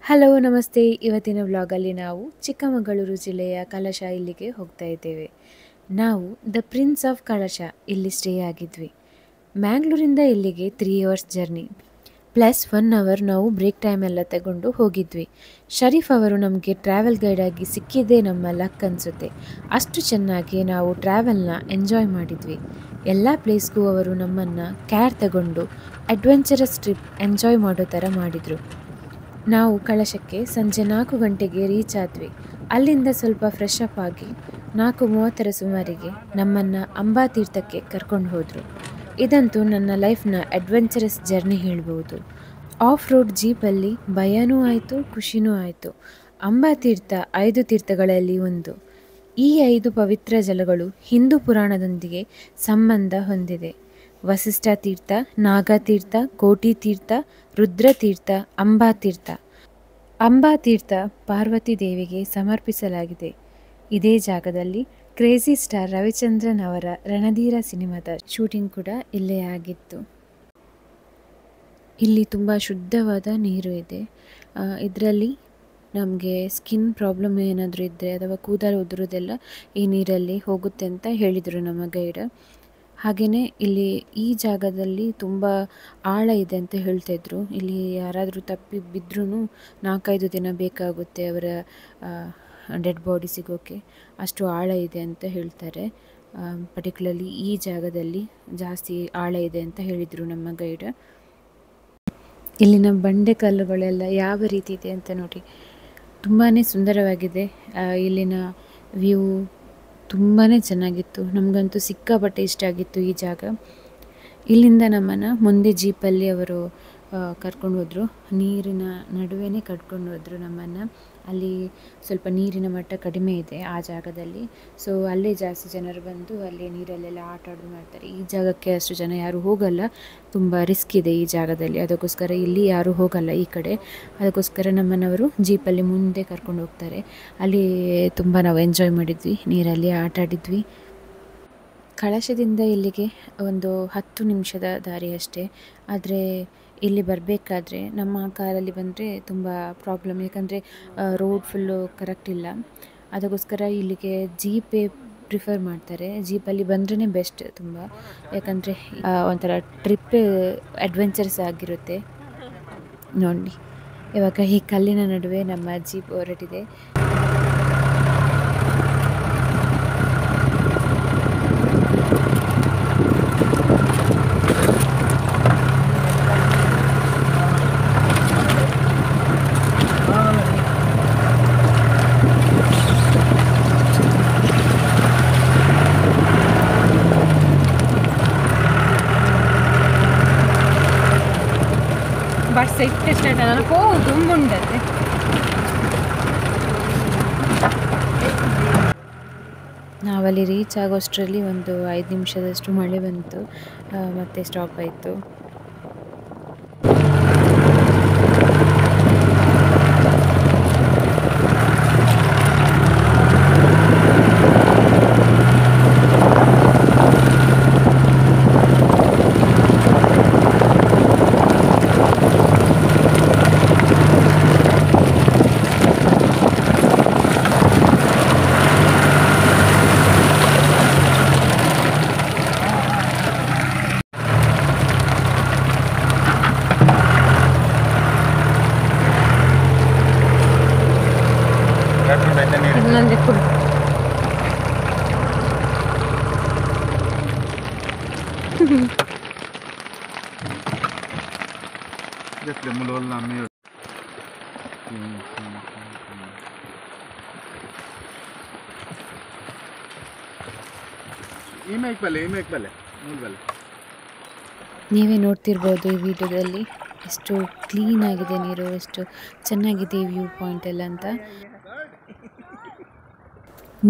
Hello ನಮಸ್ತೆ. ಇವತ್ತಿನ ವ್ಲಾಗಲ್ಲಿ ನಾವು ಚಿಕ್ಕಮಗಳೂರು ಜಿಲ್ಲೆಯ ಕಳಶ ಇಲ್ಲಿಗೆ ಹೋಗ್ತಾ ಇದ್ದೇವೆ. ನಾವು ದ ಪ್ರಿನ್ಸ್ ಆಫ್ ಕಳಶ ಇಲ್ಲಿ ಸ್ಟೇ ಆಗಿದ್ವಿ. ಮ್ಯಾಂಗ್ಳೂರಿಂದ ಇಲ್ಲಿಗೆ 3 ಅವರ್ಸ್ ಜರ್ನಿ ಪ್ಲಸ್ 1 ಅವರ್ ನಾವು ಬ್ರೇಕ್ ಟೈಮ್ ಎಲ್ಲ ತಗೊಂಡು ಹೋಗಿದ್ವಿ. ಶರೀಫ್ ಅವರು ನಮಗೆ ಟ್ರಾವೆಲ್ ಗೈಡ್ ಆಗಿ ಸಿಕ್ಕಿದ್ದೇ ನಮ್ಮ ಲಕ್ ಅನಿಸುತ್ತೆ. ಅಷ್ಟು ಚೆನ್ನಾಗಿ ನಾವು ಟ್ರಾವೆಲ್ನ ಎಂಜಾಯ್ ಮಾಡಿದ್ವಿ. ಎಲ್ಲ ಪ್ಲೇಸ್ಗೂ ಅವರು ನಮ್ಮನ್ನು ಕೇರ್ ತಗೊಂಡು ಅಡ್ವೆಂಚರಸ್ ಟ್ರಿಪ್ ಎಂಜಾಯ್ ಮಾಡೋ ಥರ ಮಾಡಿದರು. ನಾವು ಕಳಶಕ್ಕೆ ಸಂಜೆ 4 ಗಂಟೆಗೆ ರೀಚ್ ಆದ್ವಿ. ಅಲ್ಲಿಂದ ಸ್ವಲ್ಪ ಫ್ರೆಶ್ ಅಪ್ ಆಗಿ 4:30 ಸುಮಾರಿಗೆ ನಮ್ಮನ್ನು ಅಂಬಾತೀರ್ಥಕ್ಕೆ ಕರ್ಕೊಂಡು ಹೋದರು. ಇದಂತೂ ನನ್ನ ಲೈಫ್ನ ಅಡ್ವೆಂಚರಸ್ ಜರ್ನಿ ಹೇಳ್ಬೋದು. ಆಫ್ ರೋಡ್ ಜೀಪಲ್ಲಿ ಭಯನೂ ಆಯಿತು, ಖುಷಿನೂ ಆಯಿತು. ಅಂಬಾತೀರ್ಥ 5 ತೀರ್ಥಗಳಲ್ಲಿ ಒಂದು. ಈ 5 ಪವಿತ್ರ ಜಲಗಳು ಹಿಂದೂ ಪುರಾಣದೊಂದಿಗೆ ಸಂಬಂಧ ಹೊಂದಿದೆ. ವಸಿಷ್ಠ ತೀರ್ಥ, ನಾಗತೀರ್ಥ, ಕೋಟಿ ತೀರ್ಥ, ರುದ್ರತೀರ್ಥ, ಅಂಬಾತೀರ್ಥ. ಅಂಬಾತೀರ್ಥ ಪಾರ್ವತಿ ದೇವಿಗೆ ಸಮರ್ಪಿಸಲಾಗಿದೆ. ಇದೇ ಜಾಗದಲ್ಲಿ ಕ್ರೇಜಿ ಸ್ಟಾರ್ ರವಿಚಂದ್ರನ್ ಅವರ ರಣಧೀರ ಸಿನಿಮಾದ ಶೂಟಿಂಗ್ ಕೂಡ ಇಲ್ಲೇ ಆಗಿತ್ತು. ಇಲ್ಲಿ ತುಂಬ ಶುದ್ಧವಾದ ನೀರು ಇದೆ. ಇದರಲ್ಲಿ ನಮಗೆ ಸ್ಕಿನ್ ಪ್ರಾಬ್ಲಮ್ ಏನಾದರೂ ಇದ್ದರೆ ಅಥವಾ ಕೂದಲು ಉದುರೋದೆಲ್ಲ ಈ ನೀರಲ್ಲಿ ಹೋಗುತ್ತೆ ಅಂತ ಹೇಳಿದರು ನಮ್ಮ ಗೈಡ್. ಹಾಗೆಯೇ ಇಲ್ಲಿ ಈ ಜಾಗದಲ್ಲಿ ತುಂಬ ಆಳ ಇದೆ ಅಂತ ಹೇಳ್ತಾಯಿದ್ರು. ಇಲ್ಲಿ ಯಾರಾದರೂ ತಪ್ಪಿ ಬಿದ್ದರೂ 4-5 ದಿನ ಬೇಕಾಗುತ್ತೆ ಅವರ ಡೆಡ್ ಬಾಡಿ ಸಿಗೋಕ್ಕೆ, ಅಷ್ಟು ಆಳ ಇದೆ ಅಂತ ಹೇಳ್ತಾರೆ. ಪರ್ಟಿಕ್ಯುಲರ್ಲಿ ಈ ಜಾಗದಲ್ಲಿ ಜಾಸ್ತಿ ಆಳ ಇದೆ ಅಂತ ಹೇಳಿದರು ನಮ್ಮ ಗೈಡ್. ಇಲ್ಲಿನ ಬಂಡೆಕಲ್ಲುಗಳೆಲ್ಲ ಯಾವ ರೀತಿ ಇದೆ ಅಂತ ನೋಡಿ, ತುಂಬಾ ಸುಂದರವಾಗಿದೆ. ಇಲ್ಲಿನ ವ್ಯೂ ತುಂಬಾ ಚೆನ್ನಾಗಿತ್ತು. ನಮಗಂತೂ ಸಿಕ್ಕಾಪಟ್ಟೆ ಇಷ್ಟ ಆಗಿತ್ತು ಈ ಜಾಗ. ಇಲ್ಲಿಂದ ನಮ್ಮನ್ನು ಮುಂದೆ ಜೀಪಲ್ಲಿ ಅವರು ಕರ್ಕೊಂಡು ಹೋದರು. ನೀರಿನ ನಡುವೆ ಕರ್ಕೊಂಡು ಹೋದರು ನಮ್ಮನ್ನು. ಅಲ್ಲಿ ಸ್ವಲ್ಪ ನೀರಿನ ಮಟ್ಟ ಕಡಿಮೆ ಇದೆ ಆ ಜಾಗದಲ್ಲಿ. ಸೊ ಅಲ್ಲೇ ಜಾಸ್ತಿ ಜನರು ಬಂದು ಅಲ್ಲಿ ನೀರಲ್ಲೆಲ್ಲ ಆಟ ಆಡೋದು ಮಾಡ್ತಾರೆ. ಈ ಜಾಗಕ್ಕೆ ಅಷ್ಟು ಜನ ಯಾರು ಹೋಗಲ್ಲ, ತುಂಬ ರಿಸ್ಕ್ ಇದೆ ಈ ಜಾಗದಲ್ಲಿ. ಅದಕ್ಕೋಸ್ಕರ ಇಲ್ಲಿ ಯಾರೂ ಹೋಗಲ್ಲ ಈ ಕಡೆ. ಅದಕ್ಕೋಸ್ಕರ ನಮ್ಮನ್ನವರು ಜೀಪಲ್ಲಿ ಮುಂದೆ ಕರ್ಕೊಂಡು ಹೋಗ್ತಾರೆ. ಅಲ್ಲಿ ತುಂಬ ನಾವು ಎಂಜಾಯ್ ಮಾಡಿದ್ವಿ, ನೀರಲ್ಲಿ ಆಟ ಆಡಿದ್ವಿ. ಕಳಶದಿಂದ ಇಲ್ಲಿಗೆ ಒಂದು 10 ನಿಮಿಷದ ದಾರಿ ಅಷ್ಟೇ. ಆದರೆ ಇಲ್ಲಿ ಬರಬೇಕಾದ್ರೆ ನಮ್ಮ ಕಾರಲ್ಲಿ ಬಂದರೆ ತುಂಬ ಪ್ರಾಬ್ಲಮ್, ಯಾಕಂದರೆ ರೋಡ್ ಫುಲ್ಲು ಕರೆಕ್ಟ್ ಇಲ್ಲ. ಅದಕ್ಕೋಸ್ಕರ ಇಲ್ಲಿಗೆ ಜೀಪೇ ಪ್ರಿಫರ್ ಮಾಡ್ತಾರೆ. ಜೀಪಲ್ಲಿ ಬಂದ್ರೇ ಬೆಸ್ಟ್ ತುಂಬ, ಯಾಕಂದರೆ ಒಂಥರ ಟ್ರಿಪ್ಪೇ ಅಡ್ವೆಂಚರ್ಸ್ ಆಗಿರುತ್ತೆ. ನೋಡಿ ಇವಾಗ ಈ ಕಲ್ಲಿನ ನಡುವೆ ನಮ್ಮ ಜೀಪ್ ಹೊರಟಿದೆ. ಬಸ್ ಇಷ್ಟೇ ನನಗೆ ತುಂಬ ಉಂಟದೆ. ನಾವಲ್ಲಿ ರೀಚ್ ಆಗೋಷ್ಟರಲ್ಲಿ ಒಂದು 5 ನಿಮಿಷದಷ್ಟು ಮಳೆ ಬಂತು, ಮತ್ತೆ ಸ್ಟಾಪ್ ಆಯಿತು. ನೀವೇ ನೋಡ್ತಿರ್ಬೋದು ಈ ವಿಡಿಯೋದಲ್ಲಿ ಎಷ್ಟು ಕ್ಲೀನ್ ಆಗಿದೆ ನೀರು, ಎಷ್ಟು ಚೆನ್ನಾಗಿದೆ ವ್ಯೂ ಪಾಯಿಂಟ್ ಎಲ್ಲ ಅಂತ.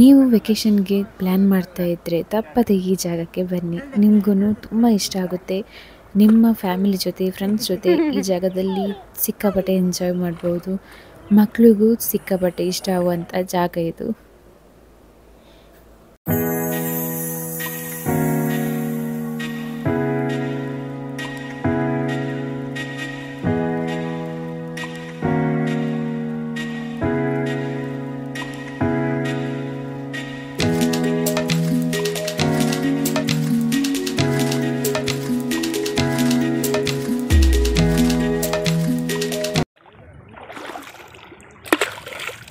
ನೀವು ವೆಕೇಷನ್ಗೆ ಪ್ಲ್ಯಾನ್ ಮಾಡ್ತಾ ಇದ್ದರೆ ತಪ್ಪದೆ ಈ ಜಾಗಕ್ಕೆ ಬನ್ನಿ. ನಿಮಗೂ ತುಂಬ ಇಷ್ಟ ಆಗುತ್ತೆ. ನಿಮ್ಮ ಫ್ಯಾಮಿಲಿ ಜೊತೆ, ಫ್ರೆಂಡ್ಸ್ ಜೊತೆ ಈ ಜಾಗದಲ್ಲಿ ಸಿಕ್ಕಾಪಟ್ಟೆ ಎಂಜಾಯ್ ಮಾಡ್ಬೋದು. ಮಕ್ಕಳಿಗೂ ಸಿಕ್ಕಾಪಟ್ಟೆ ಇಷ್ಟ ಆಗುವಂಥ ಜಾಗ ಇದು.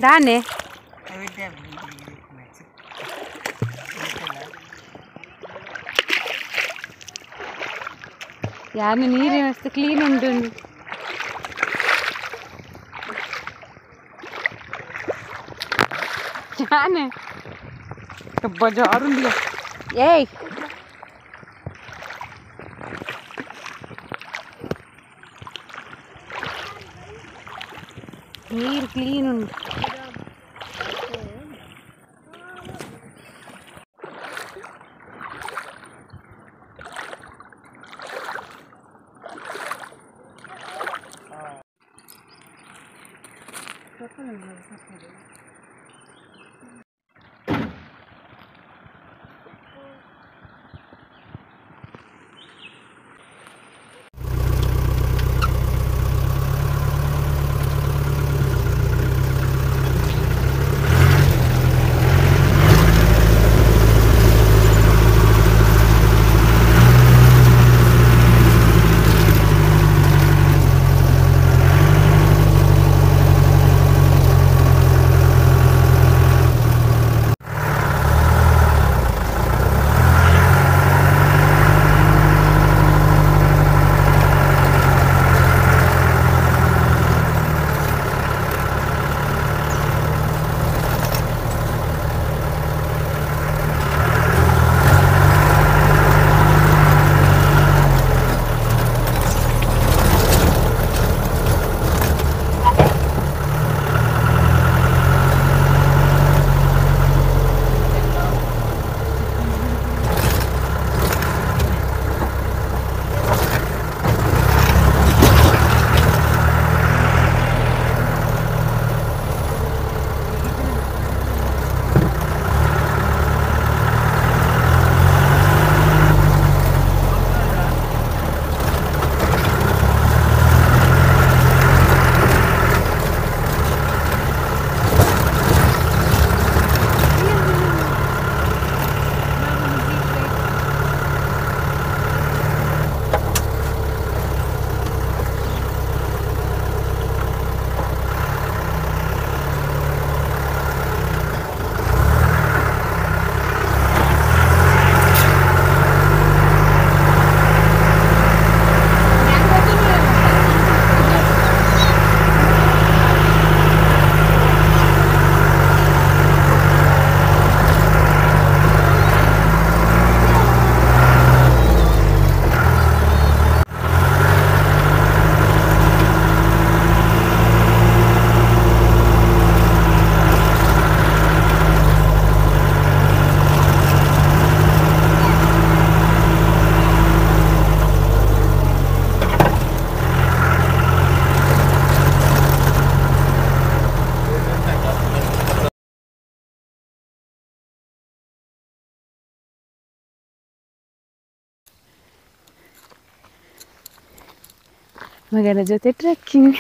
ದಾನೆ ಯಾರು ನೀರಿನ ಅಷ್ಟು ಕ್ಲೀನ್ ಉಂಟು ಜಾನೆ ಬಜಾರುಂದಿಲ್ಲ ಏಯ್ ನೀರು ಕ್ಲೀನ್ ಉಂಟು ಮಗನ ಜೊತೆ ಟ್ರೆಕ್ಕಿಂಗ್